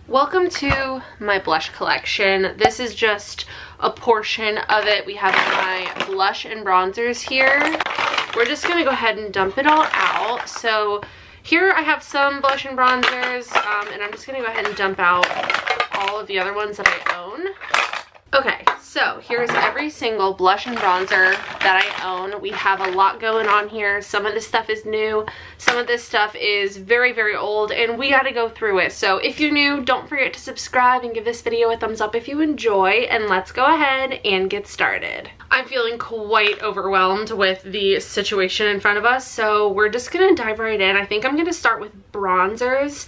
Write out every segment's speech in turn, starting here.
Welcome to my blush collection. This is just a portion of it. We have my blush and bronzers here. We're just gonna go ahead and dump it all out. So here I have some blush and bronzers, and I'm just gonna go ahead and dump out all of the other ones that I own. Okay, so here's every single blush and bronzer that I own. We have a lot going on here. Some of this stuff is new, some of this stuff is very, very old, and we gotta go through it. So if you're new, don't forget to subscribe and give this video a thumbs up if you enjoy, and let's go ahead and get started. I'm feeling quite overwhelmed with the situation in front of us, so we're just gonna dive right in. I think I'm gonna start with bronzers.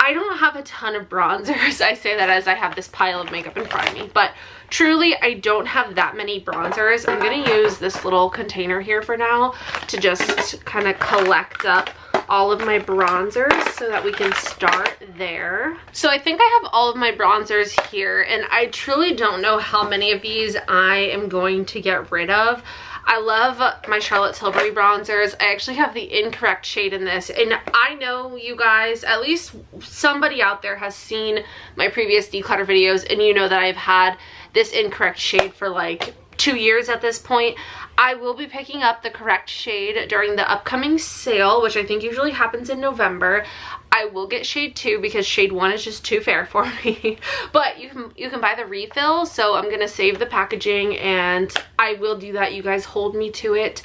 I don't have a ton of bronzers. I say that as I have this pile of makeup in front of me, but truly I don't have that many bronzers. I'm gonna use this little container here for now to just kind of collect up all of my bronzers so that we can start there. So I think I have all of my bronzers here, and I truly don't know how many of these I am going to get rid of. I love my Charlotte Tilbury bronzers. I actually have the incorrect shade in this, and I know you guys, at least somebody out there has seen my previous declutter videos, and you know that I've had this incorrect shade for like 2 years at this point. I will be picking up the correct shade during the upcoming sale, which I think usually happens in November. I will get shade 2 because shade 1 is just too fair for me. But you can buy the refill, so I'm gonna save the packaging and I will do that. You guys hold me to it.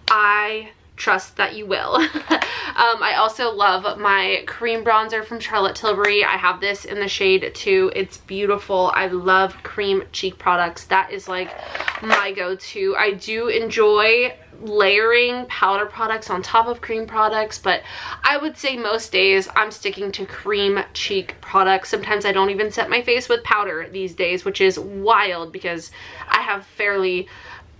I trust that you will. I also love my cream bronzer from Charlotte Tilbury. I have this in the shade 2. It's beautiful. I love cream cheek products. That is like my go-to. I do enjoy layering powder products on top of cream products, but I would say most days I'm sticking to cream cheek products. Sometimes I don't even set my face with powder these days, which is wild because I have fairly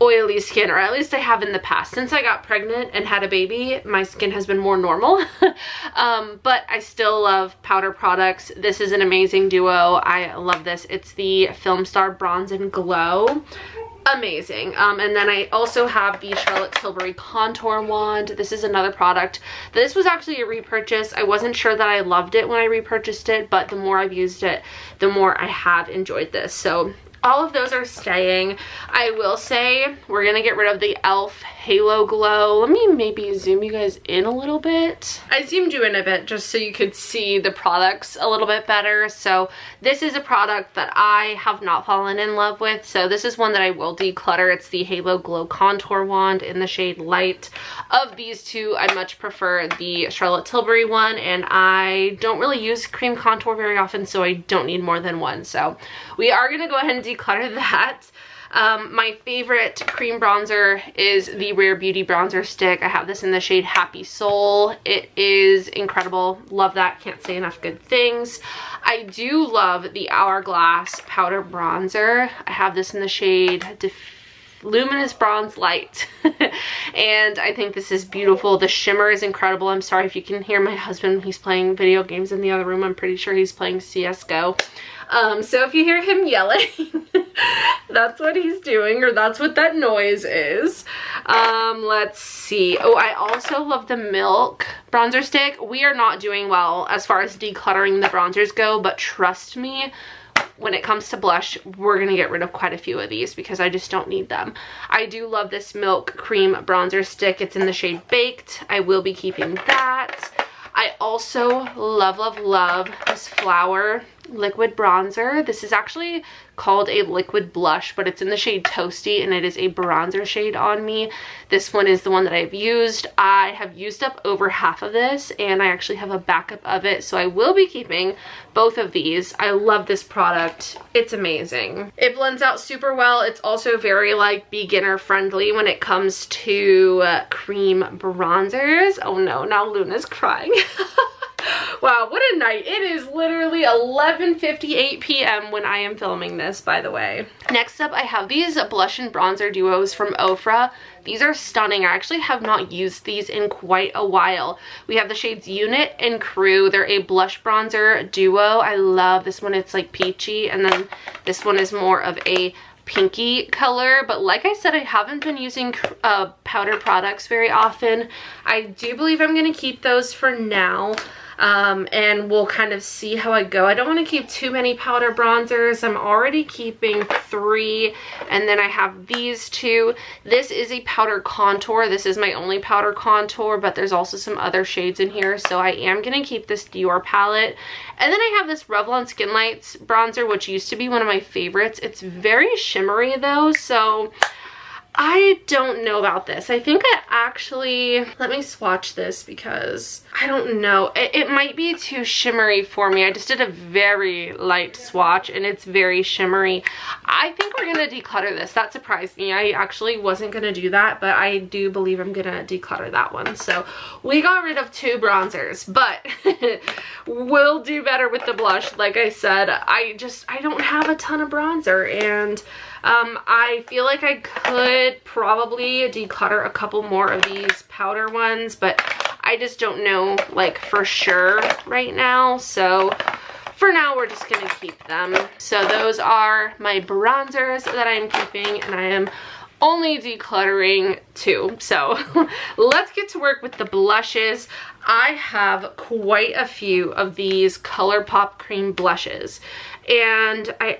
oily skin, or at least I have in the past. Since I got pregnant and had a baby, my skin has been more normal. But I still love powder products. This is an amazing duo. I love this. It's the Film Star Bronze and Glow. Amazing. And then I also have the Charlotte Tilbury Contour Wand. This is another product. This was actually a repurchase. I wasn't sure that I loved it when I repurchased it, but the more I've used it, the more I have enjoyed this. So all of those are staying. I will say we're gonna get rid of the e.l.f. Halo Glow. Let me maybe zoom you guys in a little bit. I zoomed you in a bit just so you could see the products a little bit better. So this is a product that I have not fallen in love with. So this is one that I will declutter. It's the Halo Glow Contour Wand in the shade Light. Of these two, I much prefer the Charlotte Tilbury one, and I don't really use cream contour very often, so I don't need more than one. So we are gonna go ahead and declutter that. My favorite cream bronzer is the Rare Beauty bronzer stick. I have this in the shade Happy Soul. It is incredible. Love that. Can't say enough good things. I do love the Hourglass powder bronzer. I have this in the shade Luminous Bronze Light. And I think this is beautiful. The shimmer is incredible. I'm sorry if you can hear my husband. He's playing video games in the other room. I'm pretty sure he's playing CSGO. So if you hear him yelling, that's what he's doing, or that's what that noise is. Let's see. Oh, I also love the Milk bronzer stick. We are not doing well as far as decluttering the bronzers go, but trust me, when it comes to blush, we're gonna get rid of quite a few of these because I just don't need them. I do love this Milk cream bronzer stick. It's in the shade Baked. I will be keeping that. I also love, love, love this Flower liquid bronzer. This is actually called a liquid blush, but it's in the shade Toasty, and it is a bronzer shade on me. This one is the one that I've used. I have used up over half of this, and I actually have a backup of it, so I will be keeping both of these. I love this product. It's amazing. It blends out super well. It's also very like beginner friendly when it comes to cream bronzers. Oh no, now Luna's crying. Wow, what a night. It is literally 11:58 p.m. when I am filming this, by the way. Next up, I have these blush and bronzer duos from Ofra. These are stunning. I actually have not used these in quite a while. We have the shades Unit and Crew. They're a blush bronzer duo. I love this one. It's like peachy, and then this one is more of a pinky color, but like I said, I haven't been using powder products very often. I do believe I'm going to keep those for now. and we'll kind of see how I go. I don't want to keep too many powder bronzers. I'm already keeping 3, and then I have these 2. This is a powder contour. This is my only powder contour, but there's also some other shades in here, so I am going to keep this Dior palette. And then I have this Revlon Skin Lights bronzer, which used to be one of my favorites. It's very shimmery though, so I don't know about this. I think I actually, let me swatch this because I don't know. It might be too shimmery for me. I just did a very light swatch and it's very shimmery. I think we're gonna declutter this. That surprised me. I actually wasn't gonna do that, but I do believe I'm gonna declutter that one. So we got rid of 2 bronzers, but we'll do better with the blush. Like I said, I don't have a ton of bronzer, and I feel like I could probably declutter a couple more of these powder ones, but I just don't know like for sure right now. So for now, we're just gonna keep them. So those are my bronzers that I'm keeping, and I am only decluttering 2. So let's get to work with the blushes. I have quite a few of these Colourpop cream blushes, and I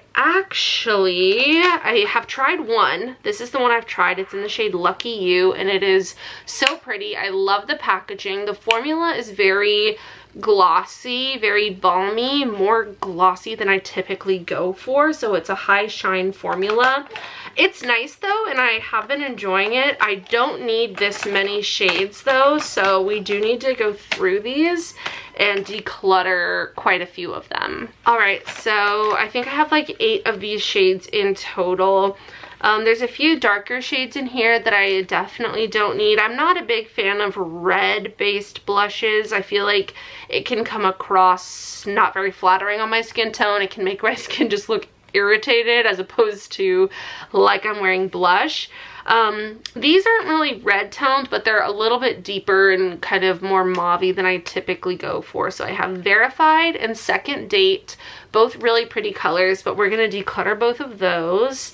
have tried one. This is the one I've tried. It's in the shade Lucky You, and it is so pretty. I love the packaging. The formula is very glossy, very balmy, more glossy than I typically go for, so it's a high shine formula. It's nice though, and I have been enjoying it. I don't need this many shades though, so we do need to go through these and declutter quite a few of them. All right, so I think I have like 8 of these shades in total. There's a few darker shades in here that I definitely don't need. I'm not a big fan of red-based blushes. I feel like it can come across not very flattering on my skin tone. It can make my skin just look irritated as opposed to like I'm wearing blush. These aren't really red toned, but they're a little bit deeper and kind of more mauve-y than I typically go for. So I have Verified and Second Date, both really pretty colors, but we're going to declutter both of those.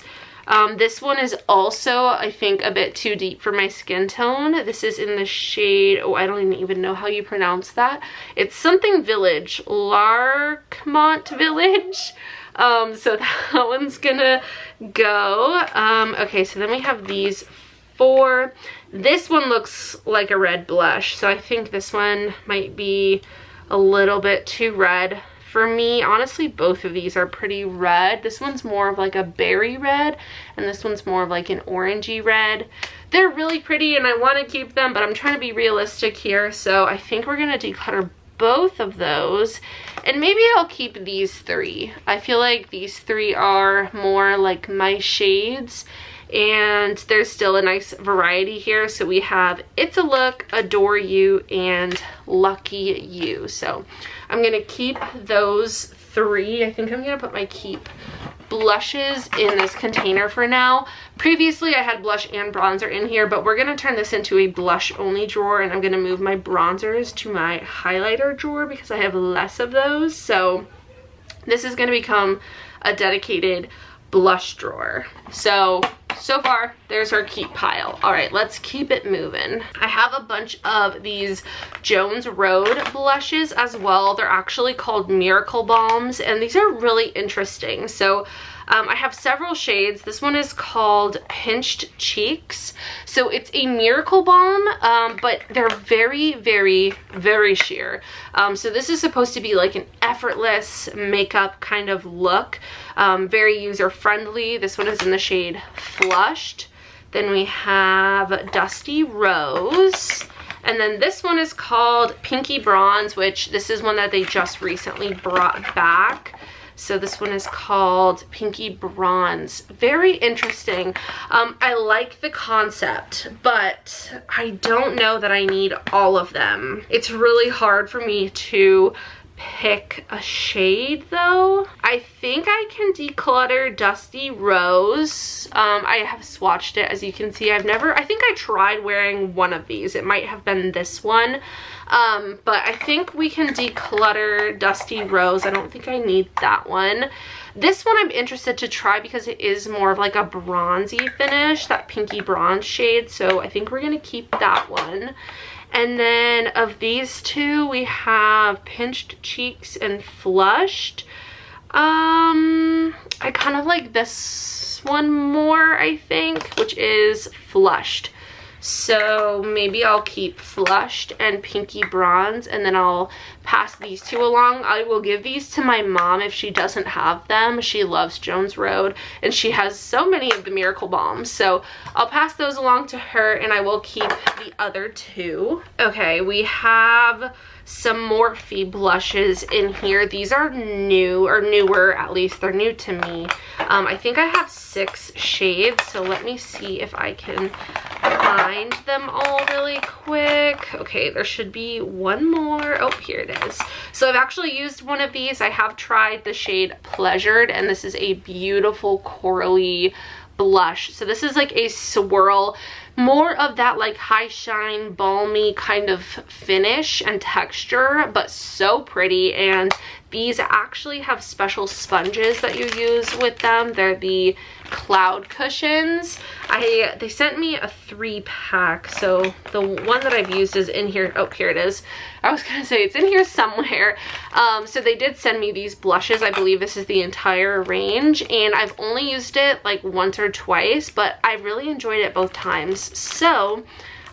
This one is also, I think, a bit too deep for my skin tone. This is in the shade, oh, I don't even know how you pronounce that. It's something Village, Larchmont Village. So that one's gonna go. Okay, so then we have these 4. This one looks like a red blush, so I think this one might be a little bit too red for me. Honestly, both of these are pretty red. This one's more of like a berry red, and this one's more of like an orangey red. They're really pretty and I want to keep them, but I'm trying to be realistic here, so I think we're gonna declutter both of those, and maybe I'll keep these 3. I feel like these 3 are more like my shades, and there's still a nice variety here. So we have It's a Look, Adore You, and Lucky You. So I'm gonna keep those 3. I think I'm gonna put my keep blushes in this container for now. Previously I had blush and bronzer in here, but we're gonna turn this into a blush only drawer, and I'm gonna move my bronzers to my highlighter drawer because I have less of those. So this is gonna become a dedicated blush drawer. So far there's our keep pile. All right, let's keep it moving. I have a bunch of these Jones Road blushes as well. They're actually called Miracle Balms, and these are really interesting. So I have several shades. This one is called Pinched Cheeks. So it's a miracle balm, but they're very, very, very sheer. So this is supposed to be like an effortless makeup kind of look. Very user-friendly. This one is in the shade Flushed. Then we have Dusty Rose. And then this one is called Pinky Bronze, which this is one that they just recently brought back. So this one is called Pinky Bronze. Very interesting. I like the concept, but I don't know that I need all of them. It's really hard for me to pick a shade though. I think I can declutter Dusty Rose. I have swatched it, as you can see. I think I tried wearing one of these. It might have been this one. But I think we can declutter Dusty Rose. I don't think I need that one. This one I'm interested to try because it is more of like a bronzy finish, that pinky bronze shade. So I think we're gonna keep that one. And then of these two, we have Pinched Cheeks and Flushed. I kind of like this one more, I think, which is Flushed. So maybe I'll keep Flushed and Pinky Bronze, and then I'll pass these two along. I will give these to my mom if she doesn't have them. She loves Jones Road, and she has so many of the Miracle Balms. So I'll pass those along to her, and I will keep the other two. Okay, we have some Morphe blushes in here. These are new, or newer at least. They're new to me. I think I have 6 shades, so let me see if I can find them all really quick. Okay, there should be one more. Oh, here it is. So I've actually used one of these. I have tried the shade Pleasured, and this is a beautiful corally blush. So this is like a swirl, more of that like high shine balmy kind of finish and texture, but so pretty. And these actually have special sponges that you use with them. They're the cloud cushions. They sent me a 3-pack, so the one that I've used is in here. Oh, here it is. I was gonna say it's in here somewhere. So they did send me these blushes. I believe this is the entire range, and I've only used it like once or twice, but I really enjoyed it both times. So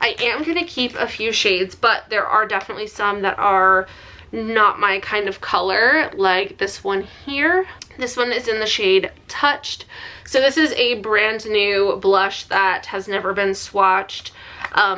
I am gonna keep a few shades, but there are definitely some that are not my kind of color, like this one here. This one is in the shade Touched. So this is a brand new blush that has never been swatched.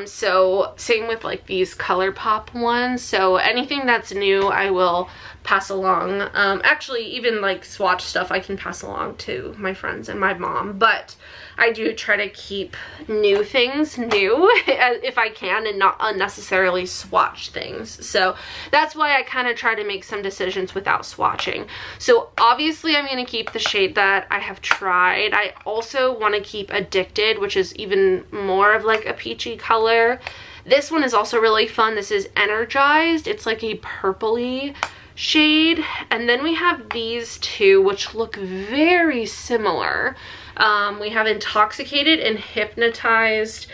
So same with like these Colourpop ones. So anything that's new, I will pass along. Actually, even like swatch stuff I can pass along to my friends and my mom, but I do try to keep new things new if I can, and not unnecessarily swatch things. So that's why I kind of try to make some decisions without swatching. So obviously I'm going to keep the shade that I have tried. I also want to keep Addicted, which is even more of like a peachy color. This one is also really fun. This is Energized. It's like a purpley shade. And then we have these two, which look very similar. We have Intoxicated and Hypnotized.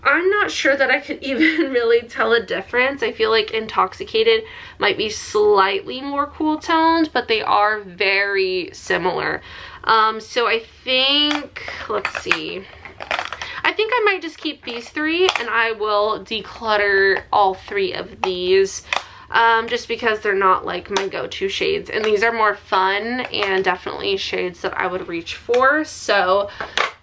I'm not sure that I could even really tell a difference. I feel like Intoxicated might be slightly more cool toned, but they are very similar. So I think, let's see. I think I might just keep these 3, and I will declutter all 3 of these. Just because they're not like my go-to shades, and these are more fun and definitely shades that I would reach for. So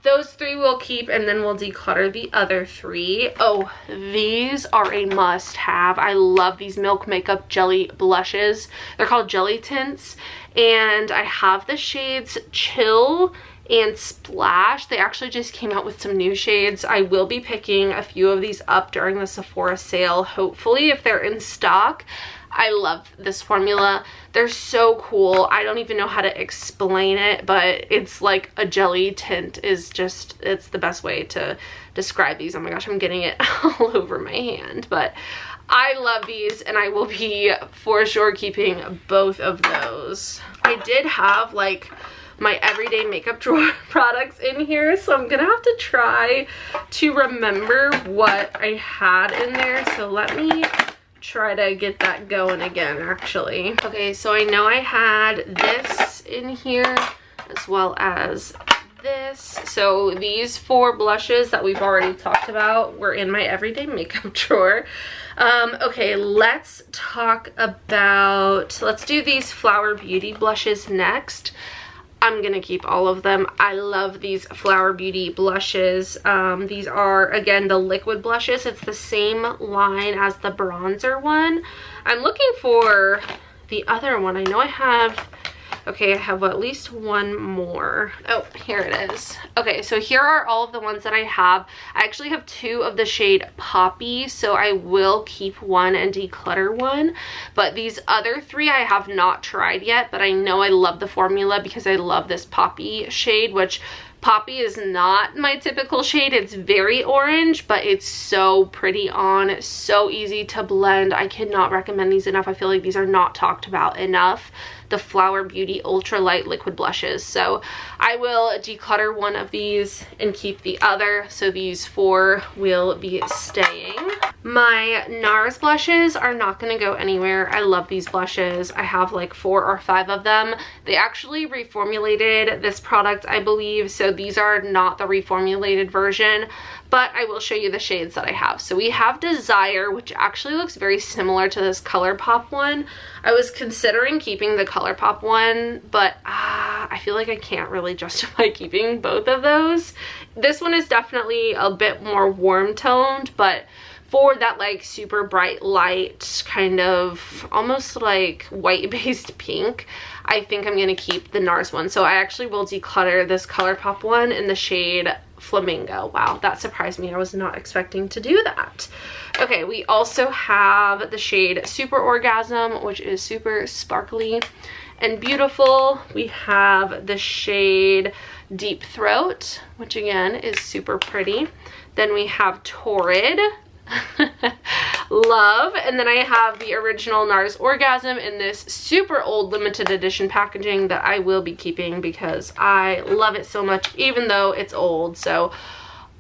those 3 we'll keep, and then we'll declutter the other 3. Oh, these are a must-have. I love these Milk Makeup Jelly blushes. They're called Jelly Tints, and I have the shades Chill and Splash. They actually just came out with some new shades. I will be picking a few of these up during the Sephora sale, hopefully, if they're in stock. I love this formula. They're so cool. I don't even know how to explain it, but it's like a jelly tint is just, it's the best way to describe these. Oh my gosh, I'm getting it all over my hand, but I love these, and I will be for sure keeping both of those. I did have like my everyday makeup drawer products in here, so I'm gonna have to try to remember what I had in there. So let me try to get that going again, actually. Okay, so I know I had this in here as well as this. So these 4 blushes that we've already talked about were in my everyday makeup drawer. Okay, let's do these Flower Beauty blushes next. I'm gonna keep all of them. I love these Flower Beauty blushes. These are, again, the liquid blushes. It's the same line as the bronzer one. I'm looking for the other one. I know I have, okay, I have at least one more. Oh, here it is. Okay, so here are all of the ones that I have. I actually have 2 of the shade Poppy, so I will keep one and declutter one. But these other 3 I have not tried yet, but I know I love the formula because I love this Poppy shade, which Poppy is not my typical shade. It's very orange, but it's so pretty on, so easy to blend. I cannot recommend these enough. I feel like these are not talked about enough. The Flower Beauty Ultra Light Liquid Blushes. So I will declutter one of these and keep the other. So these 4 will be staying. My Nars blushes are not going to go anywhere. I love these blushes. I have like 4 or 5 of them. They actually reformulated this product, I believe. So these are not the reformulated version, but I will show you the shades that I have. So we have Desire, which actually looks very similar to this Colourpop one. I was considering keeping the Colourpop one, but I feel like I can't really justify keeping both of those. This one is definitely a bit more warm toned, but for that like super bright light, kind of almost like white based pink, I think I'm gonna keep the Nars one. So I actually will declutter this Colourpop one in the shade Flamingo. Wow, that surprised me. I was not expecting to do that. Okay, we also have the shade Super Orgasm, which is super sparkly and beautiful. We have the shade Deep Throat, which again is super pretty. Then we have Torrid. Love. And then I have the original Nars Orgasm in this super old limited edition packaging that I will be keeping because I love it so much, even though it's old. So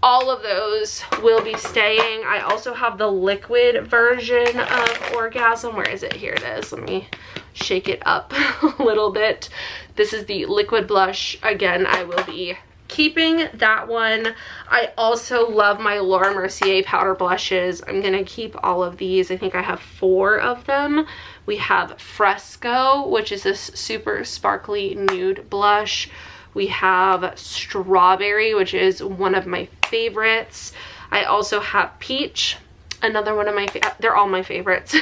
all of those will be staying. I also have the liquid version of Orgasm. Where is it? Here it is. Let me shake it up a little bit. This is the liquid blush. Again, I will be keeping that one. I also love my Laura Mercier powder blushes. I'm gonna keep all of these. I think I have 4 of them. We have Fresco, which is this super sparkly nude blush. We have Strawberry, which is one of my favorites. I also have Peach, another one of my they're all my favorites.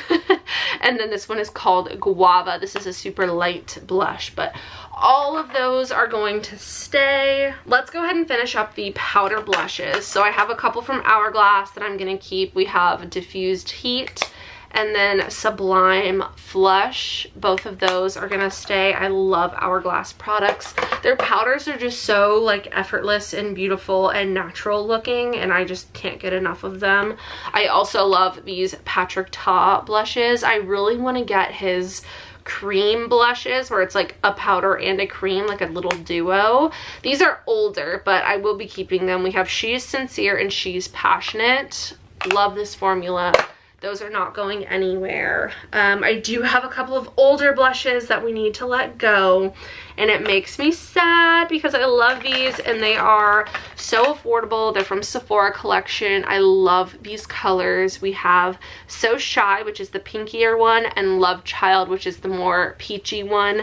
And then this one is called Guava. This is a super light blush, but all of those are going to stay. Let's go ahead and finish up the powder blushes. So I have a couple from Hourglass that I'm gonna keep. We have Diffused Heat and then Sublime Flush. Both of those are gonna stay. I love Hourglass products. Their powders are just so like effortless and beautiful and natural looking, and I just can't get enough of them. I also love these Patrick Ta blushes. I really want to get his cream blushes where it's like a powder and a cream, like a little duo. These are older, but I will be keeping them. We have She's Sincere and She's Passionate. Love this formula. Those are not going anywhere. I do have a couple of older blushes that we need to let go, and it makes me sad because I love these and they are so affordable. They're from Sephora collection. I love these colors. We have So Shy, which is the pinkier one, and Love Child, which is the more peachy one.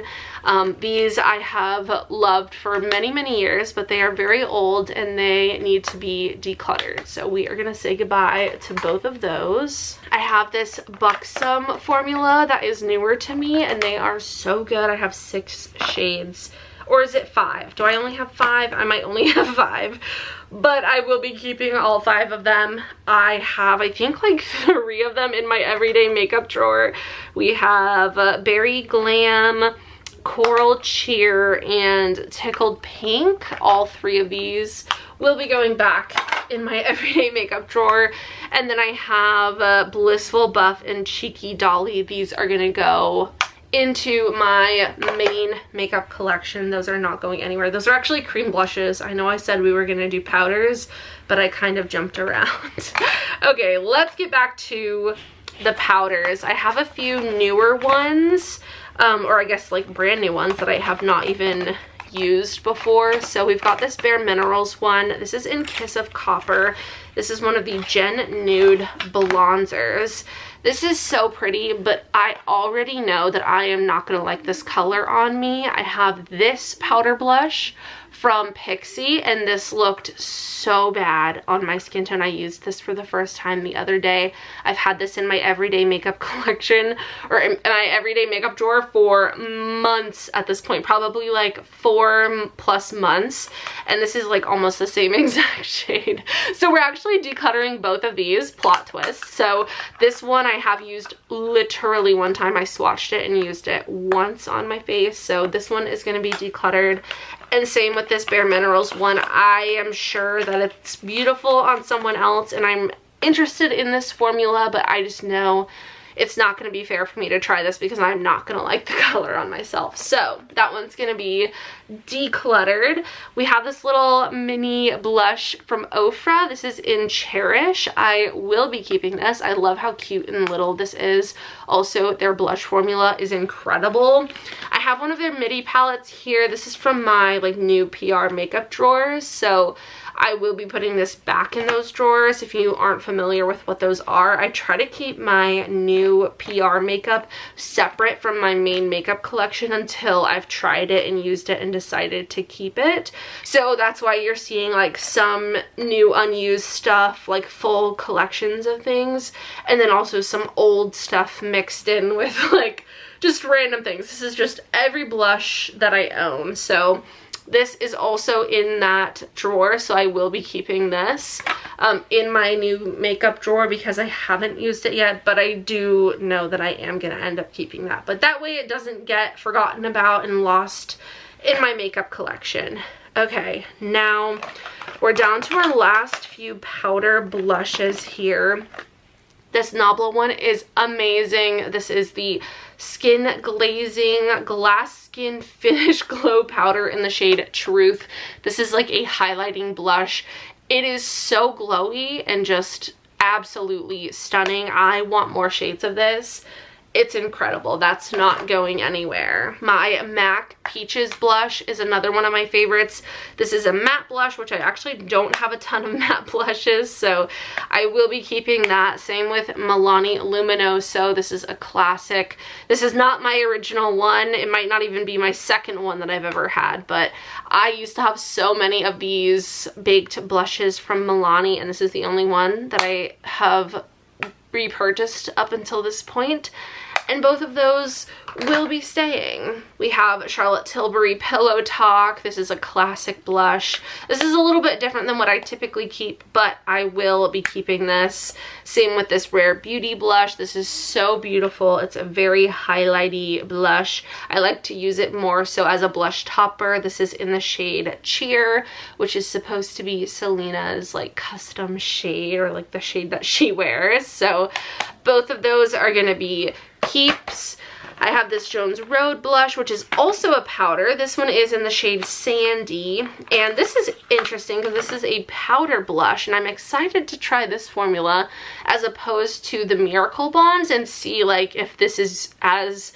These I have loved for many, many years, but they are very old and they need to be decluttered. So we are gonna say goodbye to both of those. I have this Buxom formula that is newer to me and they are so good. I have 6 shades. Or is it 5? Do I only have 5? I might only have 5. But I will be keeping all 5 of them. I have, I think, like 3 of them in my everyday makeup drawer. We have Berry Glam, Coral Cheer, and Tickled Pink. All 3 of these will be going back in my everyday makeup drawer. And then I have Blissful Buff and Cheeky Dolly. These are gonna go into my main makeup collection. Those are not going anywhere. Those are actually cream blushes. I know I said we were gonna do powders, but I kind of jumped around. Okay, let's get back to the powders. I have a few newer ones, or I guess like brand new ones that I have not even used before. So we've got this Bare Minerals one. This is in Kiss of Copper. This is one of the Gen Nude bronzers. This is so pretty, but I already know that I am not going to like this color on me. I have this powder blush from Pixie, and this looked so bad on my skin tone. I used this for the first time the other day. I've had this in my everyday makeup collection, or in my everyday makeup drawer for months at this point, probably like 4+ months, and this is like almost the same exact shade. So we're actually decluttering both of these, plot twist. So this one I have used literally one time. I swatched it and used it once on my face. So this one is going to be decluttered. And same with this Bare Minerals one. I am sure that it's beautiful on someone else, and I'm interested in this formula, but I just know it's not going to be fair for me to try this because I'm not going to like the color on myself. So that one's going to be decluttered. We have this little mini blush from Ofra. This is in Cherish. I will be keeping this. I love how cute and little this is. Also, their blush formula is incredible. I have one of their midi palettes here. This is from my like new PR makeup drawers. So I will be putting this back in those drawers. If you aren't familiar with what those are, I try to keep my new PR makeup separate from my main makeup collection until I've tried it and used it and decided to keep it. So that's why you're seeing like some new unused stuff, like full collections of things, and then also some old stuff mixed in with like just random things. This is just every blush that I own. So this is also in that drawer, so I will be keeping this in my new makeup drawer because I haven't used it yet, but I do know that I am going to end up keeping that. But that way it doesn't get forgotten about and lost in my makeup collection. Okay, now we're down to our last few powder blushes here. This Nabla one is amazing. This is the Skin Glazing Glass Skin Finish Glow Powder in the shade Truth. This is like a highlighting blush. It is so glowy and just absolutely stunning. I want more shades of this. It's incredible. That's not going anywhere. My MAC Peaches blush is another one of my favorites. This is a matte blush, which I actually don't have a ton of matte blushes, so I will be keeping that. Same with Milani Luminoso. This is a classic. This is not my original one. It might not even be my second one that I've ever had, but I used to have so many of these baked blushes from Milani, and this is the only one that I have repurchased up until this point, and both of those will be staying. We have Charlotte Tilbury Pillow Talk. This is a classic blush. This is a little bit different than what I typically keep, but I will be keeping this. Same with this Rare Beauty blush. This is so beautiful. It's a very highlighty blush. I like to use it more so as a blush topper. This is in the shade Cheer, which is supposed to be Selena's like custom shade, or like the shade that she wears. So both of those are going to be keeps. I have this Jones Road blush, which is also a powder. This one is in the shade Sandy, and this is interesting because this is a powder blush, and I'm excited to try this formula as opposed to the Miracle Balms and see like if this is as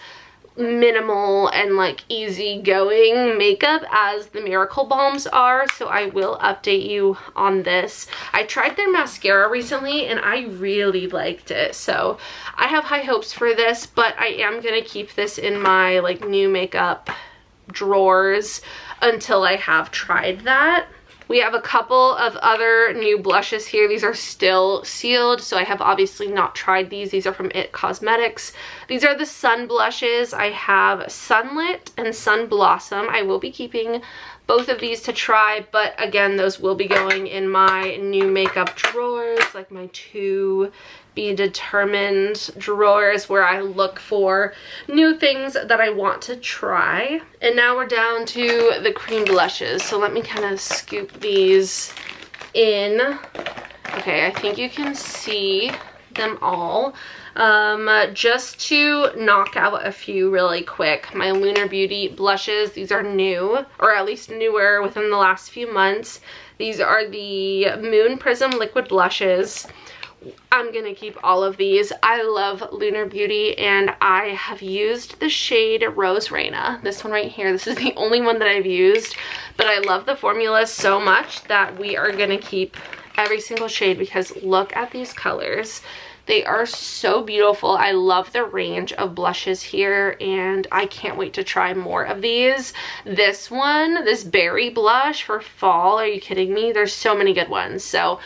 minimal and like easygoing makeup as the Miracle Balms are. So I will update you on this. I tried their mascara recently and I really liked it, so I have high hopes for this, but I am gonna keep this in my like new makeup drawers until I have tried that. We have a couple of other new blushes here. These are still sealed, so I have obviously not tried these. These are from It Cosmetics. These are the Sun blushes. I have Sunlit and Sun Blossom. I will be keeping both of these to try, but again, those will be going in my new makeup drawers, like my to be determined drawers where I look for new things that I want to try. And now we're down to the cream blushes. So let me kind of scoop these in. Okay, I think you can see them all. Just to knock out a few really quick, my Lunar Beauty blushes. These are new, or at least newer within the last few months. These are the Moon Prism Liquid Blushes. I'm gonna keep all of these. I love Lunar Beauty, and I have used the shade Rose Reina. This one right here. This is the only one that I've used, but I love the formula so much that we are gonna keep every single shade because look at these colors. They are so beautiful. I love the range of blushes here, and I can't wait to try more of these. This one, this berry blush for fall, are you kidding me? There's so many good ones, so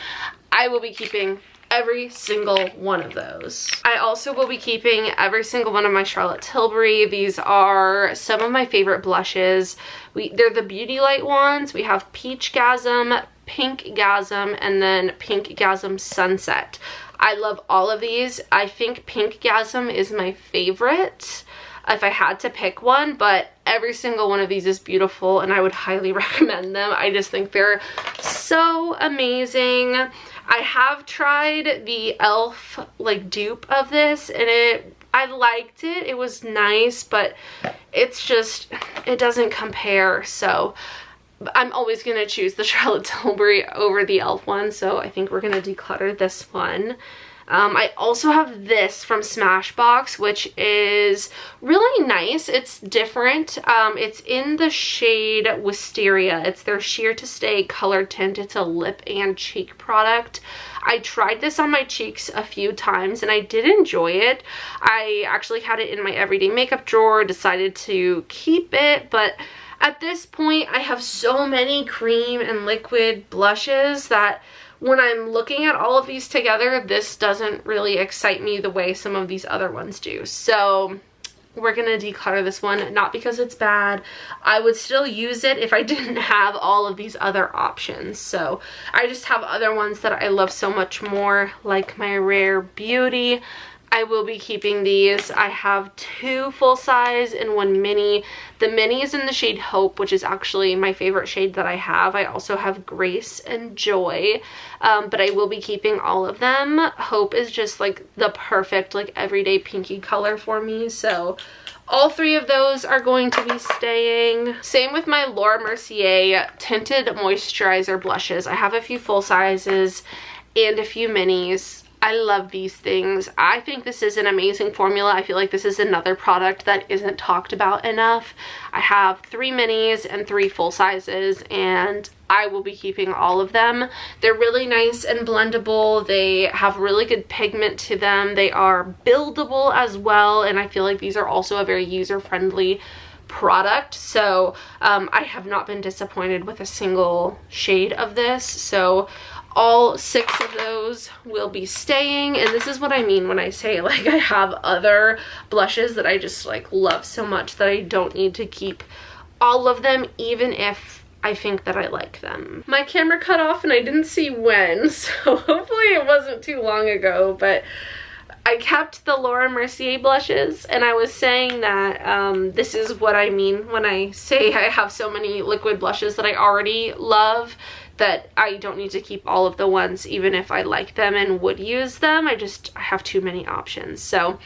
I will be keeping every single one of those. I also will be keeping every single one of my Charlotte Tilbury. These are some of my favorite blushes. They're the Beauty Light ones. We have Peach Gasm, Pink Gasm, and then Pink Gasm Sunset. I love all of these. I think Pinkgasm is my favorite if I had to pick one, but every single one of these is beautiful and I would highly recommend them. I just think they're so amazing. I have tried the e.l.f. like dupe of this, and I liked it. It was nice, but it's just, it doesn't compare. So I'm always going to choose the Charlotte Tilbury over the e.l.f. one, so I think we're going to declutter this one. I also have this from Smashbox, which is really nice. It's different. It's in the shade Wisteria. It's their Sheer to Stay color tint. It's a lip and cheek product. I tried this on my cheeks a few times and I did enjoy it. I actually had it in my everyday makeup drawer, decided to keep it, but at this point I have so many cream and liquid blushes that when I'm looking at all of these together, this doesn't really excite me the way some of these other ones do. So we're gonna declutter this one, not because it's bad. I would still use it if I didn't have all of these other options. So I just have other ones that I love so much more, like my Rare Beauty. I will be keeping these. I have 2 full size and 1 mini. The mini is in the shade Hope, which is actually my favorite shade that I have. I also have Grace and Joy, but I will be keeping all of them. Hope is just like the perfect like everyday pinky color for me, so all 3 of those are going to be staying. Same with my Laura Mercier tinted moisturizer blushes. I have a few full sizes and a few minis. I love these things. I think this is an amazing formula. I feel like this is another product that isn't talked about enough. I have 3 minis and 3 full sizes, and I will be keeping all of them. They're really nice and blendable. They have really good pigment to them. They are buildable as well, and I feel like these are also a very user-friendly product. So I have not been disappointed with a single shade of this. So all 6 of those will be staying, and this is what I mean when I say like I have other blushes that I just like love so much that I don't need to keep all of them, even if I think that I like them. My camera cut off and I didn't see when, so hopefully it wasn't too long ago, but I kept the Laura Mercier blushes, and I was saying that this is what I mean when I say I have so many liquid blushes that I already love, that I don't need to keep all of the ones even if I like them and would use them. I have too many options. So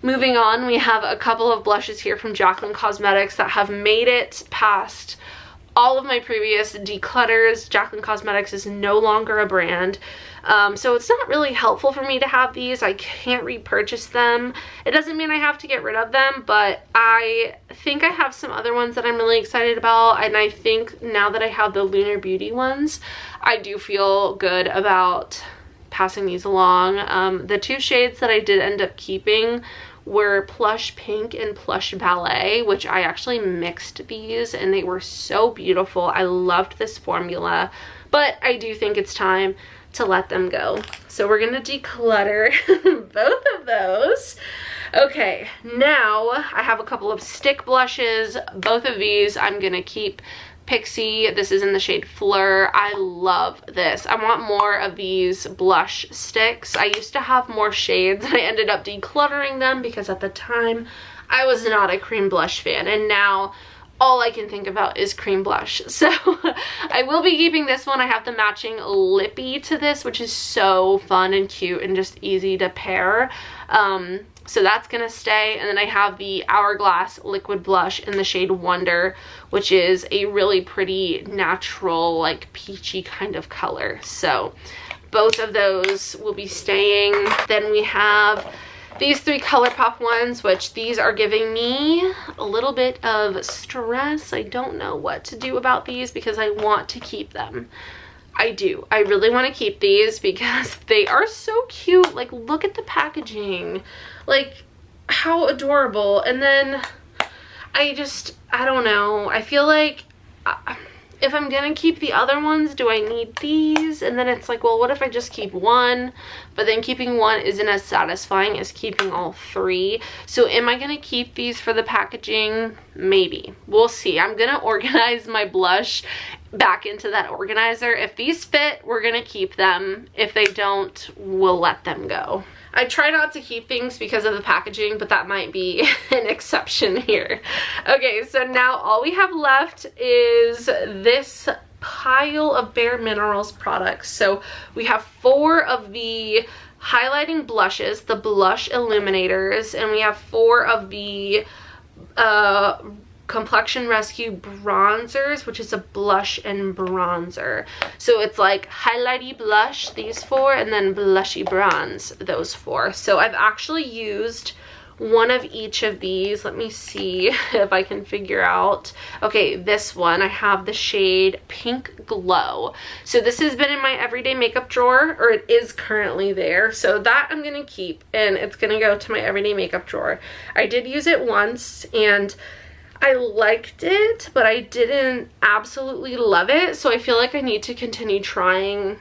moving on, we have a couple of blushes here from Jaclyn Cosmetics that have made it past all of my previous declutters. Jaclyn Cosmetics is no longer a brand, so it's not really helpful for me to have these. I can't repurchase them. It doesn't mean I have to get rid of them, but I think I have some other ones that I'm really excited about, and I think now that I have the Lunar Beauty ones, I do feel good about passing these along. The 2 shades that I did end up keeping were Plush Pink and Plush Ballet, which I actually mixed these and they were so beautiful. I loved this formula, but I do think it's time to let them go. So we're gonna declutter both of those. Okay, now I have a couple of stick blushes. Both of these I'm gonna keep. Pixie, this is in the shade Fleur. I love this. I want more of these blush sticks. I used to have more shades and I ended up decluttering them because at the time I was not a cream blush fan, and now all I can think about is cream blush. So I will be keeping this one. I have the matching lippy to this, which is so fun and cute and just easy to pair. So that's gonna stay. And then I have the Hourglass liquid blush in the shade Wonder, which is a really pretty natural, like peachy kind of color. So both of those will be staying. Then we have these 3 Colourpop ones, which these are giving me a little bit of stress. I don't know what to do about these because I want to keep them. I do. I really want to keep these because they are so cute. Like, look at the packaging. Like, how adorable. And then I don't know. I feel like if I'm gonna keep the other ones, do I need these? And then it's like, well, what if I just keep one? But then keeping one isn't as satisfying as keeping all three. So am I gonna keep these for the packaging? Maybe. We'll see. I'm gonna organize my blush back into that organizer. If these fit, we're gonna keep them. If they don't, we'll let them go. I try not to keep things because of the packaging, but that might be an exception here. Okay, so now all we have left is this pile of Bare Minerals products. So we have 4 of the highlighting blushes, the blush illuminators, and we have 4 of the Complexion Rescue bronzers, which is a blush and bronzer. So it's like highlighty blush, these 4, and then blushy bronze, those 4. So I've actually used one of each of these. Let me see if I can figure out. Okay, this one, I have the shade Pink Glow. So this has been in my everyday makeup drawer, or it is currently there. So that I'm gonna keep, and it's gonna go to my everyday makeup drawer. I did use it once, and I liked it, but I didn't absolutely love it, so I feel like I need to continue trying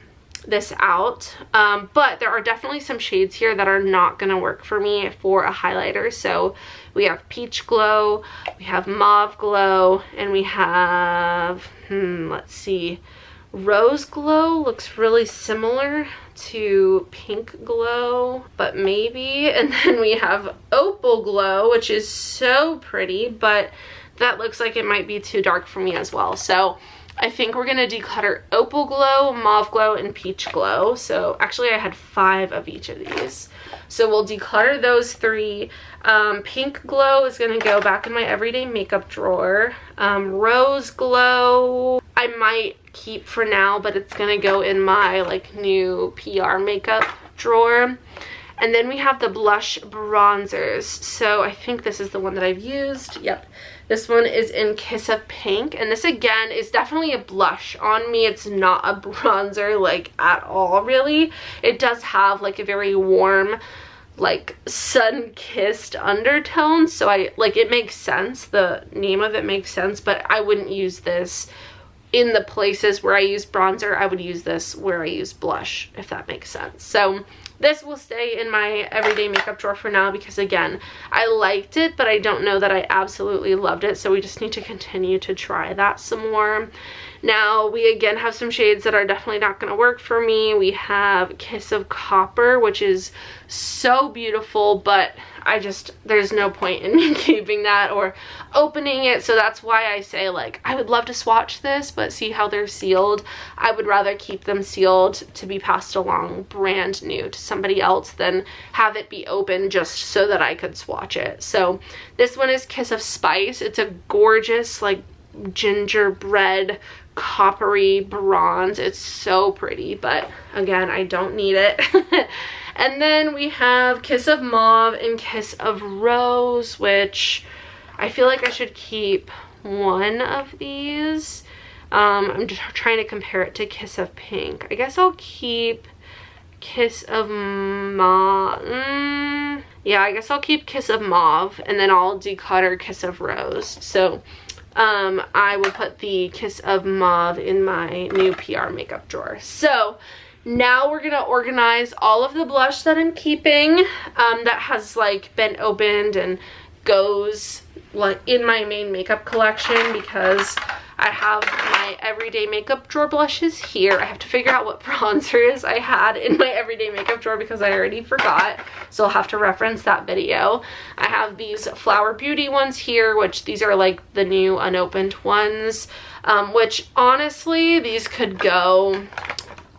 this out. But there are definitely some shades here that are not gonna work for me for a highlighter. So we have Peach Glow, we have Mauve Glow, and we have, let's see, Rose Glow looks really similar to Pink Glow, but maybe. And then we have Opal Glow, which is so pretty, but that looks like it might be too dark for me as well. So I think we're gonna declutter Opal Glow, Mauve Glow, and Peach Glow. So actually I had 5 of each of these. So we'll declutter those 3. Pink Glow is gonna go back in my everyday makeup drawer. Rose Glow I might keep for now, but it's gonna go in my like new PR makeup drawer. And then we have the blush bronzers. So I think this is the one that I've used. Yep. This one is in Kiss of Pink. And this again is definitely a blush on me. It's not a bronzer like at all really. It does have like a very warm, like sun-kissed undertone. So it makes sense. The name of it makes sense, but I wouldn't use this in the places where I use bronzer. I would use this where I use blush, if that makes sense. So this will stay in my everyday makeup drawer for now because, again, I liked it, but I don't know that I absolutely loved it. So we just need to continue to try that some more. Now, we again have some shades that are definitely not going to work for me. We have Kiss of Copper, which is so beautiful, but there's no point in me keeping that or opening it. So that's why I say, like, I would love to swatch this, but see how they're sealed. I would rather keep them sealed to be passed along brand new to somebody else than have it be open just so that I could swatch it. So this one is Kiss of Spice. It's a gorgeous, like, gingerbread coppery bronze. It's so pretty, but again, I don't need it. And then we have Kiss of Mauve and Kiss of Rose, which I feel like I should keep one of these. I'm just trying to compare it to Kiss of Pink. I guess I'll keep Kiss of Mauve. Yeah, I guess I'll keep Kiss of Mauve, and then I'll declutter Kiss of Rose. So I will put the Kiss of Mauve in my new PR makeup drawer. So now we're gonna organize all of the blush that I'm keeping that has like been opened and goes like in my main makeup collection, because I have my everyday makeup drawer blushes here. I have to figure out what bronzers I had in my everyday makeup drawer because I already forgot. So I'll have to reference that video. I have these Flower Beauty ones here, which these are like the new unopened ones, which honestly, these could go,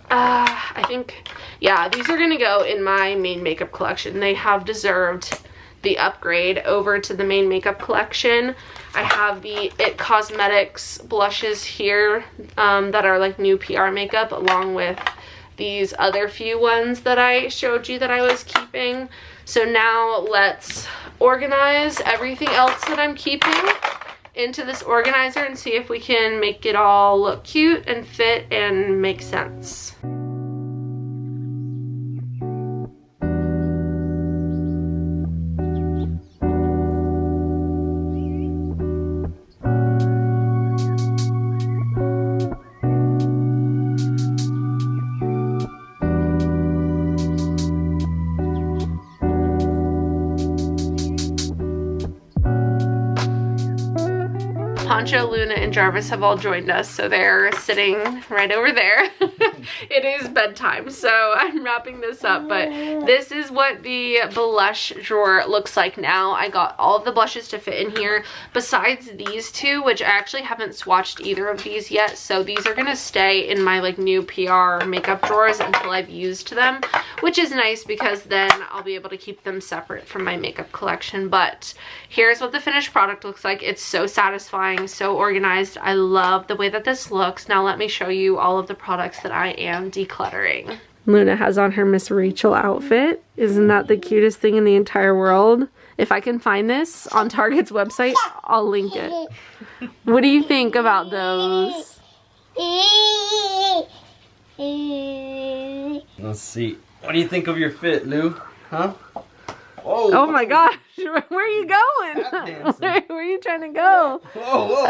I think, yeah, these are gonna go in my main makeup collection. They have deserved the upgrade over to the main makeup collection. I have the It Cosmetics blushes here that are like new PR makeup, along with these other few ones that I showed you that I was keeping. So now let's organize everything else that I'm keeping into this organizer and see if we can make it all look cute and fit and make sense. Poncho, Luna, and Jarvis have all joined us, so they're sitting right over there. It is bedtime, so I'm wrapping this up, but this is what the blush drawer looks like now. I got all of the blushes to fit in here, besides these two, which I actually haven't swatched either of these yet, so these are gonna stay in my like new PR makeup drawers until I've used them, which is nice because then I'll be able to keep them separate from my makeup collection. But here's what the finished product looks like. It's so satisfying, so organized. I love the way that this looks. Now let me show you all of the products that I am decluttering. Luna has on her Miss Rachel outfit. Isn't that the cutest thing in the entire world? If I can find this on Target's website, I'll link it. What do you think about those? Let's see. What do you think of your fit, Lou? Huh? Oh my gosh, where are you going? Where are you trying to go? Whoa.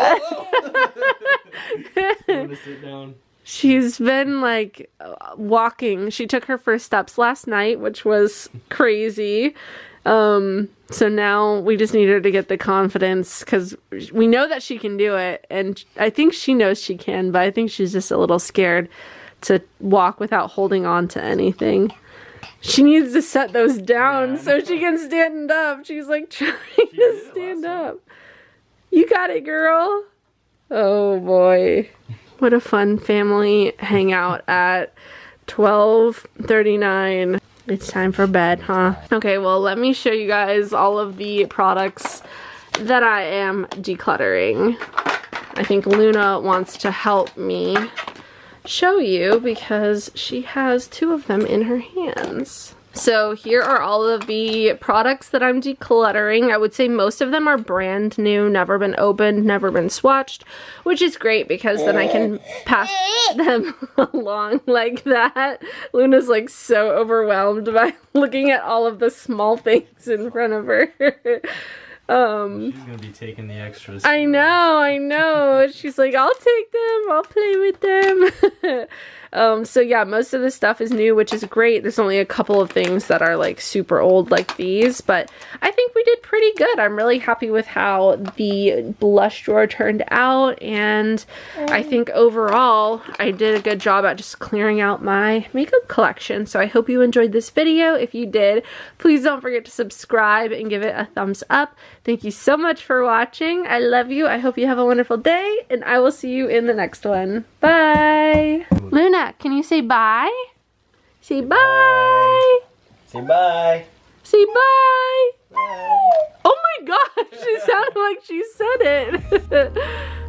I'm gonna sit down. She's been like walking. She took her first steps last night, which was crazy. So now we just need her to get the confidence because we know that she can do it. And I think she knows she can, but I think she's just a little scared to walk without holding on to anything. She needs to set those down so she can stand up. She's like trying to stand up. You got it, girl. Oh boy. What a fun family hangout at 12:39. It's time for bed, huh? Okay, well, let me show you guys all of the products that I am decluttering. I think Luna wants to help me show you because she has two of them in her hands. So here are all of the products that I'm decluttering. I would say most of them are brand new, never been opened, never been swatched, which is great because then I can pass them along like that. Luna's like so overwhelmed by looking at all of the small things in front of her. She's gonna be taking the extras. I know. She's like, I'll take them, I'll play with them. So yeah, most of the stuff is new, which is great. There's only a couple of things that are like super old like these, but I think we did pretty good. I'm really happy with how the blush drawer turned out, and I think overall I did a good job at just clearing out my makeup collection. So I hope you enjoyed this video. If you did, please don't forget to subscribe and give it a thumbs up. Thank you so much for watching. I love you. I hope you have a wonderful day, and I will see you in the next one. Bye. Luna, can you say bye? Say bye. Say bye. Say bye. Bye. Oh my gosh, it sounded like she said it.